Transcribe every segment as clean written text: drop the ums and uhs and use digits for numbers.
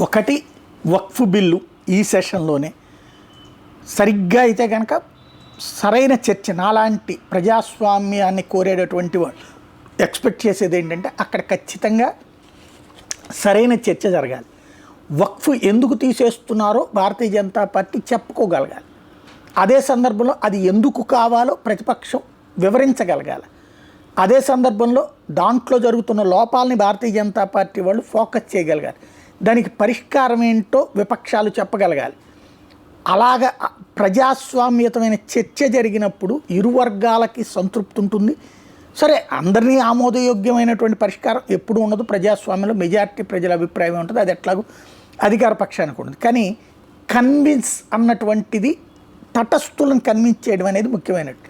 ఒకటి వక్ఫ్ బిల్లు ఈ సెషన్లోనే సరిగ్గా అయితే కనుక సరైన చర్చ నాలాంటి ప్రజాస్వామ్యాన్ని కోరేటటువంటి వాళ్ళు ఎక్స్పెక్ట్ చేసేది ఏంటంటే అక్కడ ఖచ్చితంగా సరైన చర్చ జరగాలి. వక్ఫ్ ఎందుకు తీసేస్తున్నారో భారతీయ జనతా పార్టీ చెప్పుకోగలగాలి. అదే సందర్భంలో అది ఎందుకు కావాలో ప్రతిపక్షం వివరించగలగాలి. అదే సందర్భంలో దాంట్లో జరుగుతున్న లోపాలని భారతీయ జనతా పార్టీ వాళ్ళు ఫోకస్ చేయగలగాలి. దానికి పరిష్కారం ఏంటో విపక్షాలు చెప్పగలగాలి. అలాగ ప్రజాస్వామ్యతమైన చర్చ జరిగినప్పుడు ఇరు వర్గాలకి సంతృప్తి ఉంటుంది. సరే, అందరినీ ఆమోదయోగ్యమైనటువంటి పరిష్కారం ఎప్పుడు ఉండదు. ప్రజాస్వామ్యంలో మెజారిటీ ప్రజల అభిప్రాయం ఉంటుంది, అది ఎట్లాగో అధికార పక్షానికి ఉంటుంది. కానీ కన్విన్స్ అన్నటువంటిది తటస్థులను కన్విన్స్ చేయడం అనేది ముఖ్యమైనట్టు.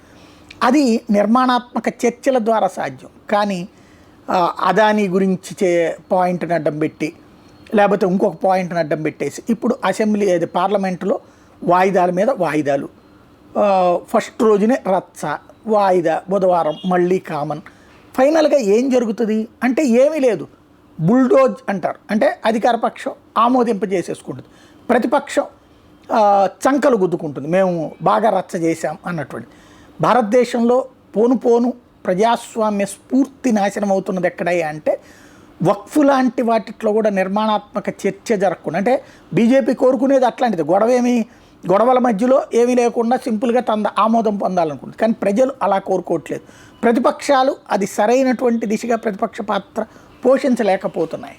అది నిర్మాణాత్మక చర్చల ద్వారా సాధ్యం. కానీ అదానీ గురించి పాయింట్ని అడ్డం పెట్టి లేకపోతే ఇంకొక పాయింట్ని అడ్డం పెట్టేసి ఇప్పుడు అసెంబ్లీ పార్లమెంటులో వాయిదాల మీద వాయిదాలు, ఫస్ట్ రోజునే రచ్చ, వాయిదా, బుధవారం మళ్ళీ కామన్. ఫైనల్గా ఏం జరుగుతుంది అంటే ఏమీ లేదు, బుల్డోజ్ అంటారు. అంటే అధికార పక్షం ఆమోదింపజేసేసుకుంటుంది, ప్రతిపక్షం చంకలు గుద్దుకుంటుంది, మేము బాగా రచ్చ చేశాం అన్నటువంటి. భారతదేశంలో పోను ప్రజాస్వామ్య స్ఫూర్తి నాశనం అవుతున్నది ఎక్కడయ్యా అంటే వక్ఫ్ లాంటి వాటిట్లో కూడా నిర్మాణాత్మక చర్చ జరగకుండా. అంటే బీజేపీ కోరుకునేది అట్లాంటిది, గొడవల మధ్యలో ఏమీ లేకుండా సింపుల్గా ఆమోదం పొందాలనుకుంటుంది. కానీ ప్రజలు అలా కోరుకోవట్లేదు. ప్రతిపక్షాలు అది సరైనటువంటి దిశగా ప్రతిపక్ష పాత్ర పోషించలేకపోతున్నాయి.